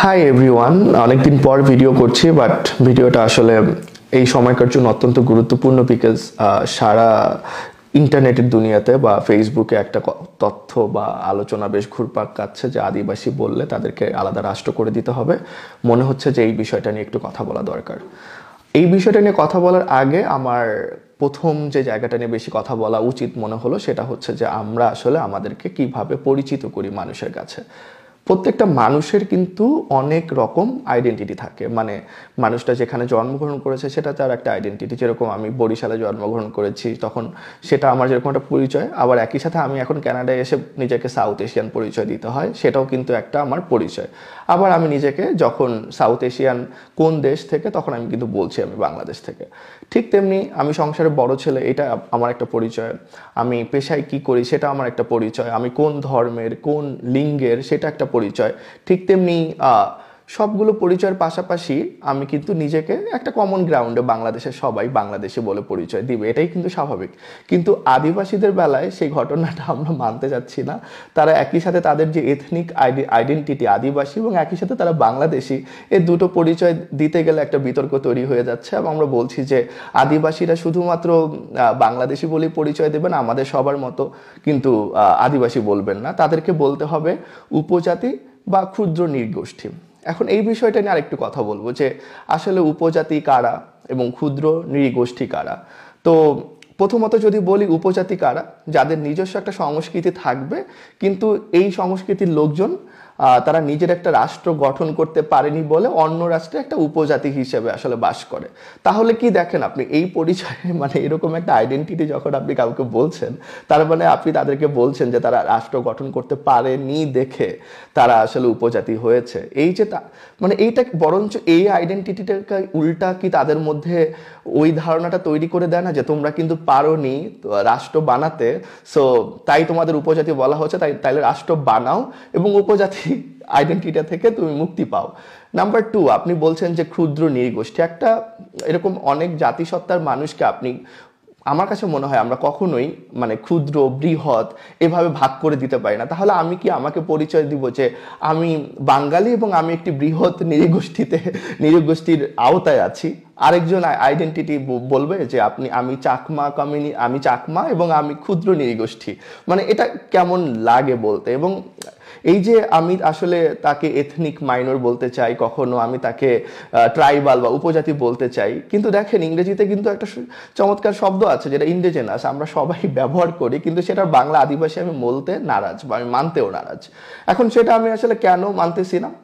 Hi everyone, অনেকদিন পর video করছি, বাট ভিডিওটা আসলে এই সময়কার জন্য অত্যন্ত গুরুত্বপূর্ণ বিকজ সারা ইন্টারনেটের দুনিয়াতে বা ফেসবুকে একটা তথ্য বা আলোচনা বেশ ঘুরপাক খাচ্ছে যে আদিবাসী বললে তাদেরকে আলাদা রাষ্ট্র করে দিতে হবে। মনে হচ্ছে যে এই বিষয়টা নিয়ে একটু কথা বলা দরকার। এই বিষয়টা নিয়ে কথা বলার আগে আমার প্রথম যে জায়গাটা নিয়ে বেশি কথা বলা উচিত মনে হলো সেটা হচ্ছে যে আমরা আসলে আমাদেরকে কিভাবে পরিচিত করি মানুষের কাছে। প্রত্যেকটা মানুষের কিন্তু অনেক রকম আইডেন্টিটি থাকে, মানে মানুষটা যেখানে জন্মগ্রহণ করেছে সেটা তার একটা আইডেন্টিটি। যেরকম আমি বরিশালে জন্মগ্রহণ করেছি, তখন সেটা আমার যেরকম একটা পরিচয়। আবার একই সাথে আমি এখন কানাডায় এসে নিজেকে সাউথ এশিয়ান পরিচয় দিতে হয়, সেটাও কিন্তু একটা আমার পরিচয়। আবার আমি নিজেকে যখন সাউথ এশিয়ান কোন দেশ থেকে, তখন আমি কিন্তু বলছি আমি বাংলাদেশ থেকে। ঠিক তেমনি আমি সংসারে বড় ছেলে, এটা আমার একটা পরিচয়। আমি পেশায় কি করি সেটা আমার একটা পরিচয়। আমি কোন ধর্মের কোন লিঙ্গের সেটা একটা পরিচয়। ঠিক তেমনি সবগুলো পরিচয়ের পাশাপাশি আমি কিন্তু নিজেকে একটা কমন গ্রাউন্ডে বাংলাদেশের সবাই বাংলাদেশি বলে পরিচয় দিবে, এটাই কিন্তু স্বাভাবিক। কিন্তু আদিবাসীদের বেলায় সেই ঘটনাটা আমরা মানতে যাচ্ছি না। তারা একই সাথে তাদের যে এথনিক আইডেন্টিটি আদিবাসী এবং একই সাথে তারা বাংলাদেশি, এই দুটো পরিচয় দিতে গেলে একটা বিতর্ক তৈরি হয়ে যাচ্ছে। এবং আমরা বলছি যে আদিবাসীরা শুধুমাত্র বাংলাদেশি বলেই পরিচয় দেবেন, আমাদের সবার মতো কিন্তু আদিবাসী বলবেন না, তাদেরকে বলতে হবে উপজাতি বা ক্ষুদ্র নৃগোষ্ঠী। এখন এই বিষয়টা নিয়ে আরেকটু কথা বলবো যে আসলে উপজাতি কারা এবং ক্ষুদ্র নৃগোষ্ঠী কারা। তো প্রথমত যদি বলি উপজাতি কারা, যাদের নিজস্ব একটা সংস্কৃতি থাকবে কিন্তু এই সংস্কৃতির লোকজন তারা নিজের একটা রাষ্ট্র গঠন করতে পারেনি বলে অন্য রাষ্ট্রে একটা উপজাতি হিসেবে আসলে বাস করে। তাহলে কি দেখেন আপনি এই পরিচয়ে মানে এরকম একটা আইডেন্টিটি যখন আপনি কাউকে বলছেন, তার মানে আপনি তাদেরকে বলছেন যে তারা রাষ্ট্র গঠন করতে পারেনি দেখে তারা আসলে উপজাতি হয়েছে। এই যে মানে এইটা বরঞ্চ এই আইডেন্টিটিটাকে উল্টা কি তাদের মধ্যে ওই ধারণাটা তৈরি করে দেয় না যে তোমরা কিন্তু পারোনি রাষ্ট্র বানাতে, সো তাই তোমাদের উপজাতি বলা হচ্ছে, তাইলে রাষ্ট্র বানাও এবং উপজাতি আইডেন্টিটি থেকে তুমি মুক্তি পাও। নাম্বার টু, আপনি বলছেন যে ক্ষুদ্র নৃগোষ্ঠী, একটা এরকম অনেক জাতিসত্তার মানুষকে আপনি, আমার কাছে মনে হয় আমরা কখনোই মানে ক্ষুদ্র বৃহৎ এভাবে ভাগ করে দিতে পারি না। তাহলে আমি কি আমাকে পরিচয় দিব যে আমি বাঙালি এবং আমি একটি বৃহৎ নৃগোষ্ঠীর আওতায় আছি, আরেকজন আইডেন্টিটি বলবে যে আমি আমি চাকমা এবং আমি ক্ষুদ্র নৃগোষ্ঠী। মানে এটা কেমন লাগে বলতে। এবং এই যে আমি আসলে তাকে এথনিক মাইনর বলতে চাই, কখনো আমি তাকে ট্রাইবাল বা উপজাতি বলতে চাই, কিন্তু দেখেন ইংরেজিতে কিন্তু একটা চমৎকার শব্দ আছে যেটা ইন্ডিজেনাস, আমরা সবাই ব্যবহার করি, কিন্তু সেটার বাংলা আদিবাসী আমি বলতে নারাজ বা আমি মানতেও নারাজ। এখন সেটা আমি আসলে কেন মানতেছি না,